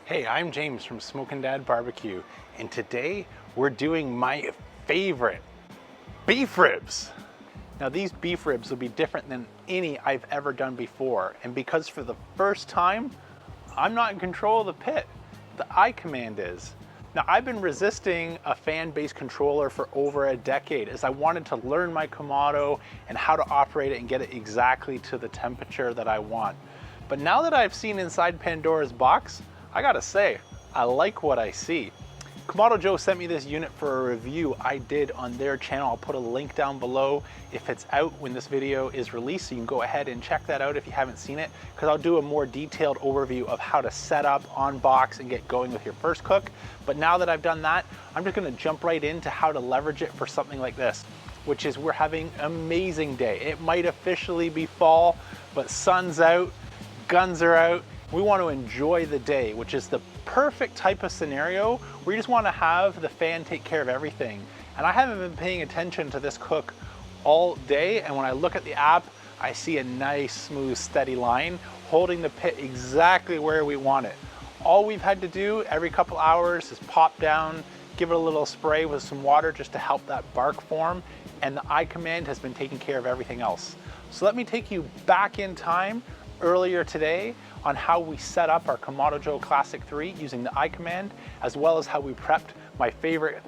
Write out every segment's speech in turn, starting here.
Hey, I'm James from Smokin' Dad Barbecue, and today we're doing my favorite beef ribs. Now these beef ribs will be different than any I've ever done before, and because for the first time, I'm not in control of the pit. The iKamand is. Now I've been resisting a fan-based controller for over a decade as I wanted to learn my Kamado and how to operate it and get it exactly to the temperature that I want. But now that I've seen inside Pandora's box, I gotta say, I like what I see. Kamado Joe sent me this unit for a review I did on their channel. I'll put a link down below if it's out when this video is released, so you can go ahead and check that out if you haven't seen it, because I'll do a more detailed overview of how to set up, unbox, and get going with your first cook. But now that I've done that, I'm just gonna jump right into how to leverage it for something like this, which is we're having an amazing day. It might officially be fall, but sun's out, guns are out. We want to enjoy the day, which is the perfect type of scenario where you just want to have the fan take care of everything. And I haven't been paying attention to this cook all day, and when I look at the app, I see a nice, smooth, steady line holding the pit exactly where we want it. All we've had to do every couple hours is pop down, give it a little spray with some water just to help that bark form, and the iKamand has been taking care of everything else. So let me take you back in time earlier today on how we set up our Kamado Joe Classic 3 using the iKamand, as well as how we prepped my favorite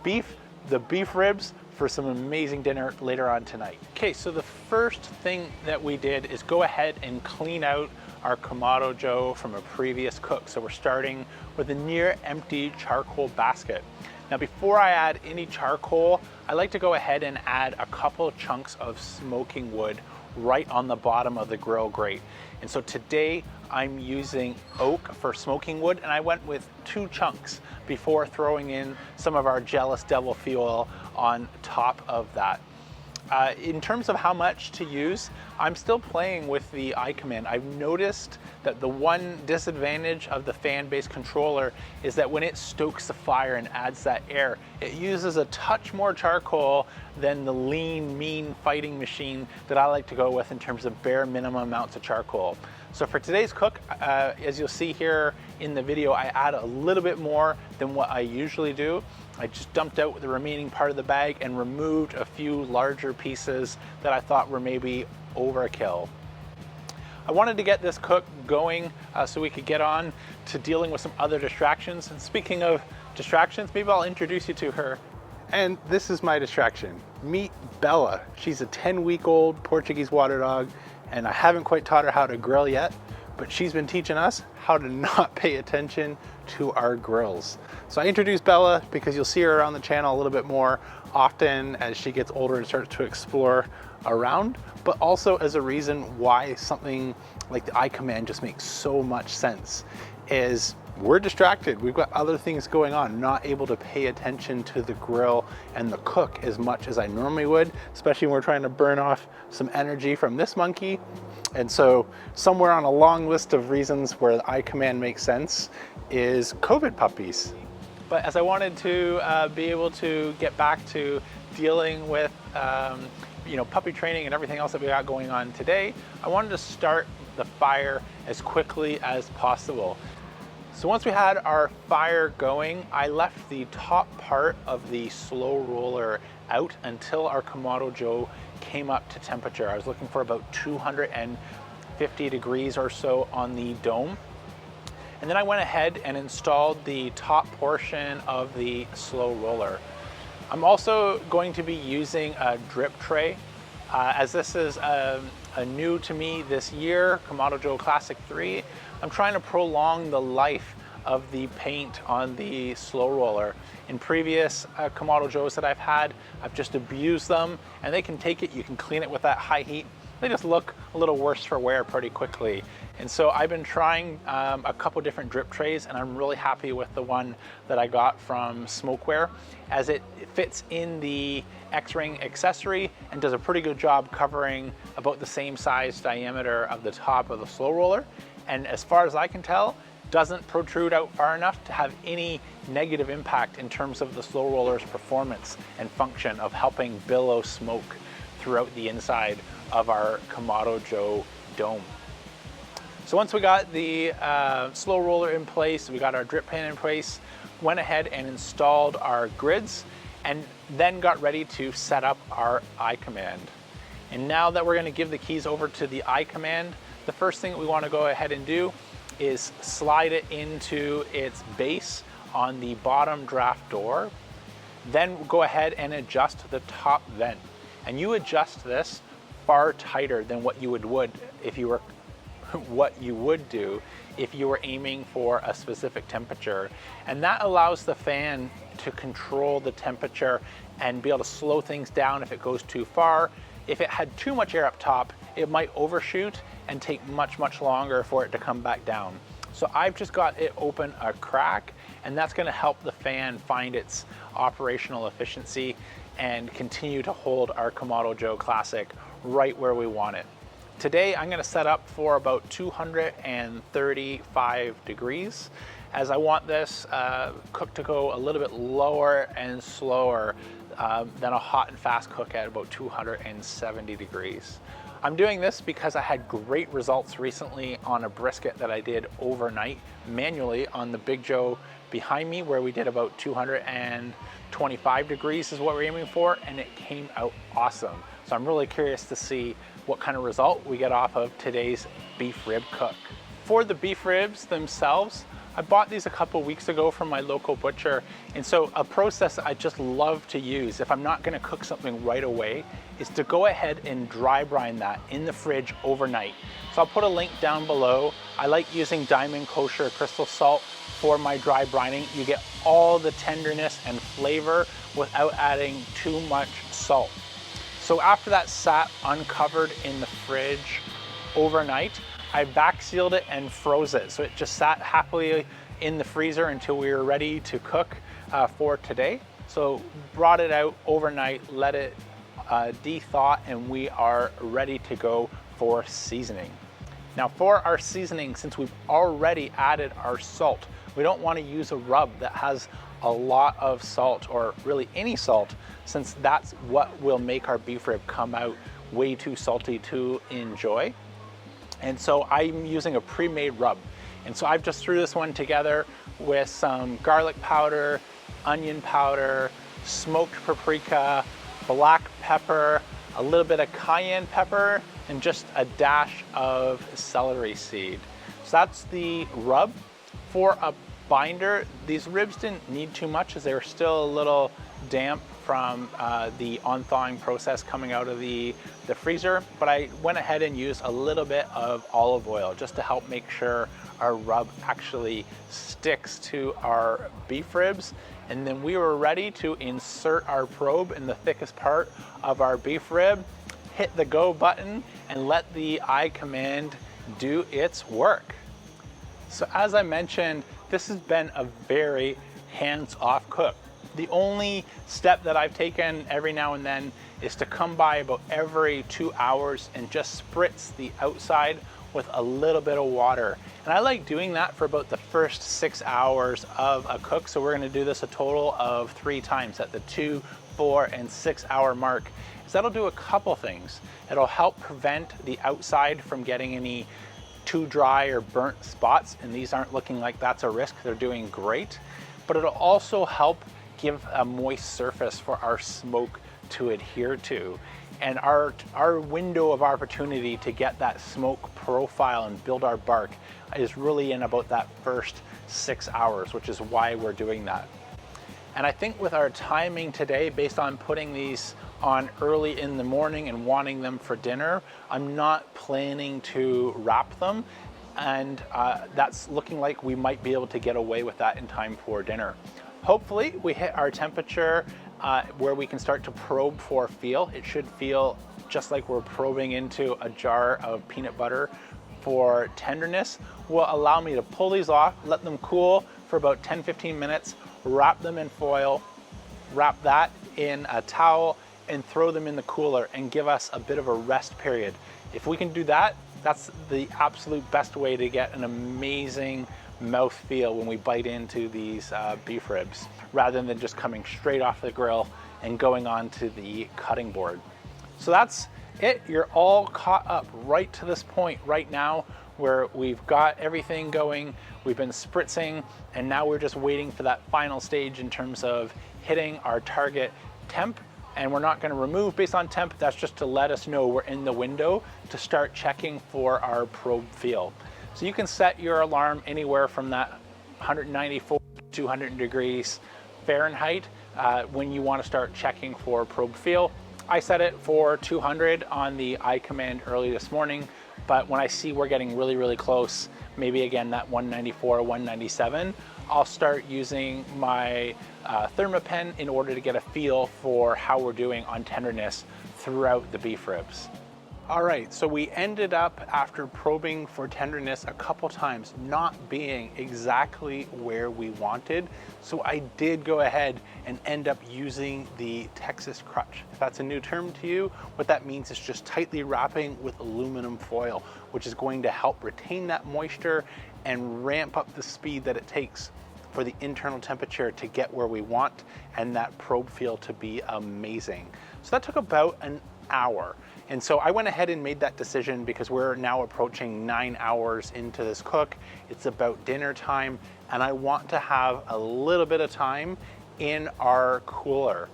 beef, the beef ribs, for some amazing dinner later on tonight. Okay, so the first thing that we did is go ahead and clean out our Kamado Joe from a previous cook. So we're starting with a near empty charcoal basket. Now before I add any charcoal, I like to go ahead and add a couple chunks of smoking wood right on the bottom of the grill grate. And so today I'm using oak for smoking wood, and I went with 2 chunks before throwing in some of our Jealous Devil fuel on top of that. In terms of how much to use, I'm still playing with the iKamand. I've noticed that the one disadvantage of the fan-based controller is that when it stokes the fire and adds that air, it uses a touch more charcoal than the lean, mean fighting machine that I like to go with in terms of bare minimum amounts of charcoal. So for today's cook, as you'll see here in the video, I add a little bit more than what I usually do. I just dumped out the remaining part of the bag and removed a few larger pieces that I thought were maybe overkill. I wanted to get this cook going so we could get on to dealing with some other distractions. And speaking of distractions, maybe I'll introduce you to her. And this is my distraction. Meet Bella. She's a 10-week-old Portuguese water dog, and I haven't quite taught her how to grill yet, but she's been teaching us how to not pay attention to our grills. So I introduced Bella because you'll see her around the channel a little bit more often as she gets older and starts to explore around, but also as a reason why something like the iKamand just makes so much sense is we're distracted. We've got other things going on, not able to pay attention to the grill and the cook as much as I normally would, especially when we're trying to burn off some energy from this monkey. And so somewhere on a long list of reasons where the iKamand makes sense is COVID puppies. But as I wanted to be able to get back to dealing with puppy training and everything else that we got going on today, I wanted to start the fire as quickly as possible. So once we had our fire going, I left the top part of the slow roller out until our Kamado Joe came up to temperature. I was looking for about 250 degrees or so on the dome. And then I went ahead and installed the top portion of the slow roller. I'm also going to be using a drip tray. As this is a new to me this year, Kamado Joe Classic 3, I'm trying to prolong the life of the paint on the slow roller. In previous Kamado Joes that I've had, I've just abused them, and they can take it, you can clean it with that high heat. They just look a little worse for wear pretty quickly. And so I've been trying a couple different drip trays, and I'm really happy with the one that I got from Smokeware, as it fits in the X-Ring accessory and does a pretty good job covering about the same size diameter of the top of the slow roller. And as far as I can tell, doesn't protrude out far enough to have any negative impact in terms of the slow roller's performance and function of helping billow smoke throughout the inside of our Kamado Joe dome. So once we got the slow roller in place, we got our drip pan in place, went ahead and installed our grids, and then got ready to set up our iKamand. And now that we're going to give the keys over to the iKamand, the first thing that we want to go ahead and do is slide it into its base on the bottom draft door. Then go ahead and adjust the top vent. And you adjust this far tighter than what you would if you were do if you were aiming for a specific temperature. And that allows the fan to control the temperature and be able to slow things down if it goes too far. If it had too much air up top, it might overshoot and take much longer for it to come back down. So I've just got it open a crack, and that's going to help the fan find its operational efficiency and continue to hold our Kamado Joe Classic right where we want it. Today I'm going to set up for about 235 degrees, as I want this cook to go a little bit lower and slower than a hot and fast cook at about 270 degrees. I'm doing this because I had great results recently on a brisket that I did overnight manually on the Big Joe behind me, where we did about 225 degrees is what we're aiming for, and it came out awesome. So I'm really curious to see what kind of result we get off of today's beef rib cook. For the beef ribs themselves, I bought these a couple weeks ago from my local butcher, and so a process I just love to use if I'm not going to cook something right away is to go ahead and dry brine that in the fridge overnight. So I'll put a link down below. I like using Diamond Kosher crystal salt for my dry brining. You get all the tenderness and flavor without adding too much salt. So after that sat uncovered in the fridge overnight, I back sealed it and froze it. So it just sat happily in the freezer until we were ready to cook for today. So brought it out overnight, let it de-thaw, and we are ready to go for seasoning. Now for our seasoning, since we've already added our salt, we don't want to use a rub that has a lot of salt, or really any salt, since that's what will make our beef rib come out way too salty to enjoy. And so I'm using a pre-made rub. And so I've just threw this one together with some garlic powder, onion powder, smoked paprika, black pepper, a little bit of cayenne pepper, and just a dash of celery seed. So that's the rub. For a binder, these ribs didn't need too much as they were still a little damp from the on-thawing process coming out of the freezer, but I went ahead and used a little bit of olive oil just to help make sure our rub actually sticks to our beef ribs. And then we were ready to insert our probe in the thickest part of our beef rib, hit the go button, and let the iKamand do its work. So as I mentioned, this has been a very hands-off cook. The only step that I've taken every now and then is to come by about every 2 hours and just spritz the outside with a little bit of water. And I like doing that for about the first 6 hours of a cook. So we're gonna do this a total of 3 times at the 2, 4, and 6 hour mark. So that'll do a couple things. It'll help prevent the outside from getting any too dry or burnt spots, and these aren't looking like that's a risk. They're doing great. But it'll also help give a moist surface for our smoke to adhere to. And our window of opportunity to get that smoke profile and build our bark is really in about that first 6 hours, which is why we're doing that. And I think with our timing today, based on putting these on early in the morning and wanting them for dinner, I'm not planning to wrap them. And that's looking like we might be able to get away with that in time for dinner. Hopefully we hit our temperature where we can start to probe for feel. It should feel just like we're probing into a jar of peanut butter for tenderness. Will allow me to pull these off, let them cool for about 10-15 minutes, wrap them in foil, wrap that in a towel, and throw them in the cooler and give us a bit of a rest period. If we can do that, that's the absolute best way to get an amazing mouth feel when we bite into these beef ribs, rather than just coming straight off the grill and going on to the cutting board. So that's it. You're all caught up right to this point right now. where we've got everything going, we've been spritzing, and now we're just waiting for that final stage in terms of hitting our target temp. And we're not going to remove based on temp. That's just to let us know we're in the window to start checking for our probe feel. So you can set your alarm anywhere from that 194 to 200 degrees Fahrenheit when you want to start checking for probe feel. I set it for 200 on the iKamand early this morning, but when I see we're getting really, really close, maybe again that 194, 197, I'll start using my ThermaPen in order to get a feel for how we're doing on tenderness throughout the beef ribs. All right, so we ended up, after probing for tenderness a couple times, not being exactly where we wanted. So I did go ahead and end up using the Texas crutch. If that's a new term to you, what that means is just tightly wrapping with aluminum foil, which is going to help retain that moisture and ramp up the speed that it takes for the internal temperature to get where we want and that probe feel to be amazing. So that took about an hour. And so I went ahead and made that decision because we're now approaching 9 hours into this cook. It's about dinner time, and I want to have a little bit of time in our cooler.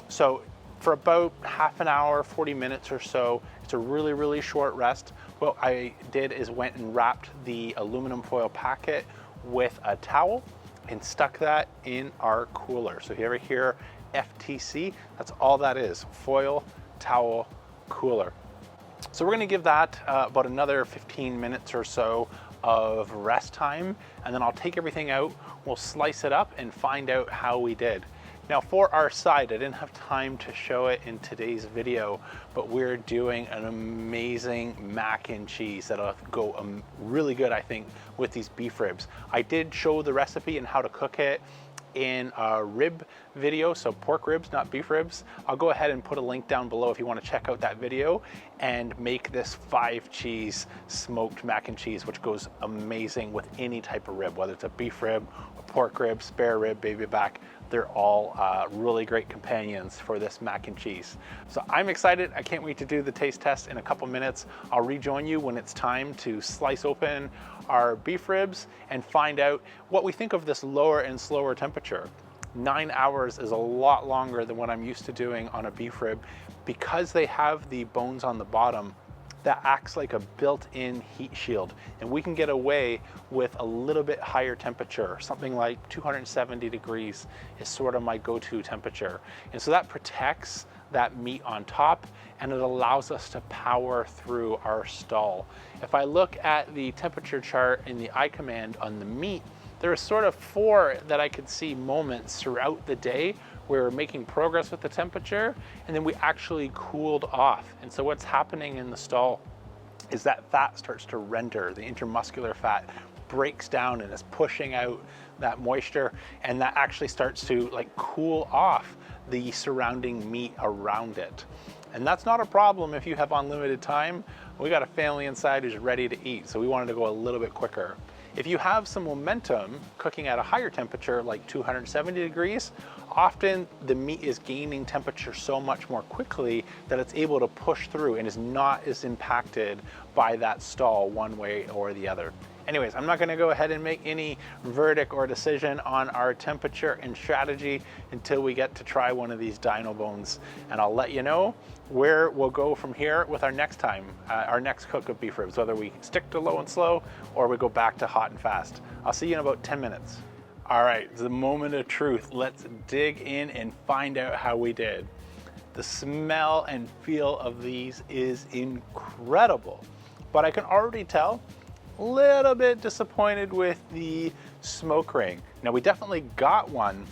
So for about half an hour, 40 minutes or so, it's a really, really short rest. What I did is went and wrapped the aluminum foil packet with a towel and stuck that in our cooler. So if you ever hear FTC, that's all that is, foil, towel, cooler. So we're going to give that about another 15 minutes or so of rest time, and then I'll take everything out, we'll slice it up and find out how we did. Now for our side, I didn't have time to show it in today's video, but we're doing an amazing mac and cheese that'll go really good, I think, with these beef ribs. I did show the recipe and how to cook it in a rib video, so pork ribs, not beef ribs. I'll go ahead and put a link down below if you want to check out that video and make this 5 cheese smoked mac and cheese, which goes amazing with any type of rib, whether it's a beef rib, a pork rib, spare rib, baby back. They're all really great companions for this mac and cheese. So I'm excited. I can't wait to do the taste test in a couple minutes. I'll rejoin you when it's time to slice open our beef ribs and find out what we think of this lower and slower temperature. 9 hours is a lot longer than what I'm used to doing on a beef rib. Because they have the bones on the bottom, that acts like a built-in heat shield, and we can get away with a little bit higher temperature. Something like 270 degrees is sort of my go-to temperature, and so that protects that meat on top, and it allows us to power through our stall. If I look at the temperature chart in the iKamand on the meat, there are sort of 4 that I could see moments throughout the day where we're making progress with the temperature, and then we actually cooled off. And so what's happening in the stall is that fat starts to render. The intermuscular fat breaks down and is pushing out that moisture, and that actually starts to like cool off the surrounding meat around it. And that's not a problem if you have unlimited time. We got a family inside who's ready to eat, so we wanted to go a little bit quicker. If you have some momentum cooking at a higher temperature, like 270 degrees, often the meat is gaining temperature so much more quickly that it's able to push through and is not as impacted by that stall one way or the other. Anyways, I'm not gonna go ahead and make any verdict or decision on our temperature and strategy until we get to try one of these dino bones. And I'll let you know where we'll go from here with our next time, our next cook of beef ribs, whether we stick to low and slow or we go back to hot and fast. I'll see you in about 10 minutes. All right, the moment of truth. Let's dig in and find out how we did. The smell and feel of these is incredible, but I can already tell a little bit disappointed with the smoke ring. Now we definitely got one,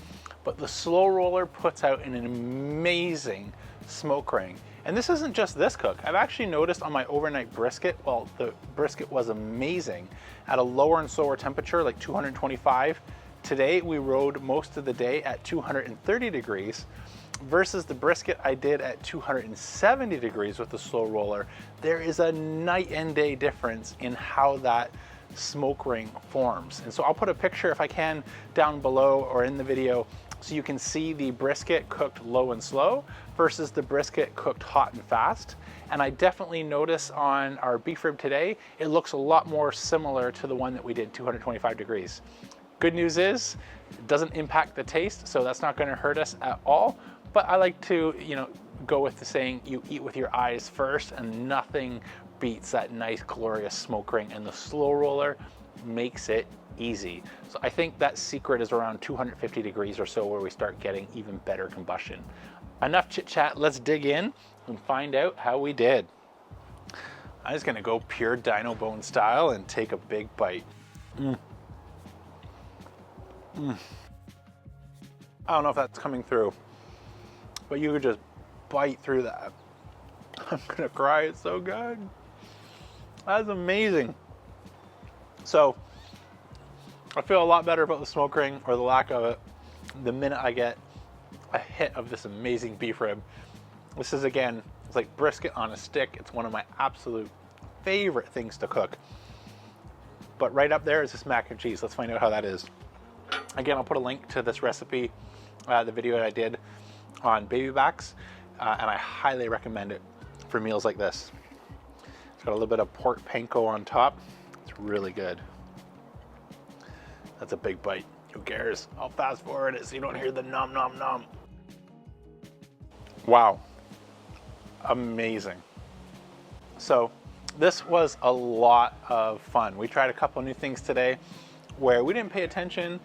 but the slow roller puts out an amazing smoke ring. And this isn't just this cook. I've actually noticed on my overnight brisket, well, the brisket was amazing at a lower and slower temperature, like 225. Today we rode most of the day at 230 degrees versus the brisket I did at 270 degrees with the slow roller. There is a night and day difference in how that smoke ring forms. And so I'll put a picture if I can down below or in the video So you can see the brisket cooked low and slow versus the brisket cooked hot and fast. And I definitely notice on our beef rib today, it looks a lot more similar to the one that we did 225 degrees. Good news is, it doesn't impact the taste, so that's not gonna hurt us at all. But I like to, go with the saying, you eat with your eyes first, and nothing beats that nice, glorious smoke ring, and the slow roller makes it easy. So I think that secret is around 250 degrees or so where we start getting even better combustion. Enough chit chat, let's dig in and find out how we did. I'm just gonna go pure dino bone style and take a big bite. I don't know if that's coming through, but you could just bite through that. I'm gonna cry, it's so good. That's amazing. So, I feel a lot better about the smoke ring, or the lack of it, the minute I get a hit of this amazing beef rib. This is, again, it's like brisket on a stick. It's one of my absolute favorite things to cook. But right up there is this mac and cheese. Let's find out how that is. Again, I'll put a link to this recipe, the video that I did on baby backs, and I highly recommend it for meals like this. It's got a little bit of pork panko on top. It's really good. That's a big bite. Who cares? I'll fast forward it so you don't hear the nom nom nom. Wow. Amazing. So this was a lot of fun. We tried a couple new things today where we didn't pay attention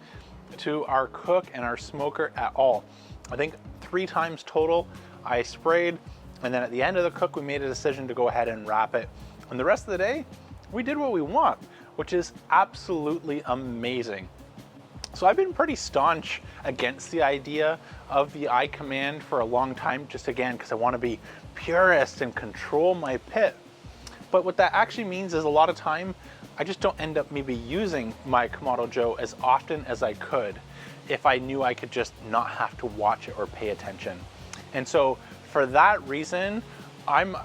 to our cook and our smoker at all. I think 3 times total I sprayed, and then at the end of the cook we made a decision to go ahead and wrap it. And the rest of the day we did what we want, which is absolutely amazing. So I've been pretty staunch against the idea of the iKamand for a long time, just again because I want to be purist and control my pit. But what that actually means is a lot of time I just don't end up maybe using my Kamado Joe as often as I could if I knew I could just not have to watch it or pay attention. And so for that reason, I'm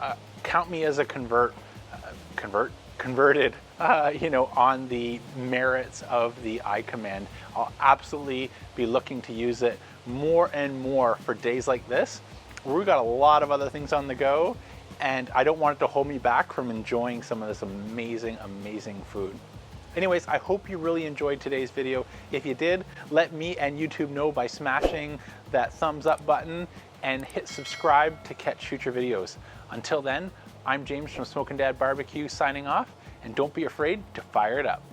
count me as a converted, on the merits of the iKamand. I'll absolutely be looking to use it more and more for days like this, where we've got a lot of other things on the go, and I don't want it to hold me back from enjoying some of this amazing, amazing food. Anyways, I hope you really enjoyed today's video. If you did, let me and YouTube know by smashing that thumbs up button and hit subscribe to catch future videos. Until then, I'm James from Smokin' Dad Barbecue signing off, and don't be afraid to fire it up.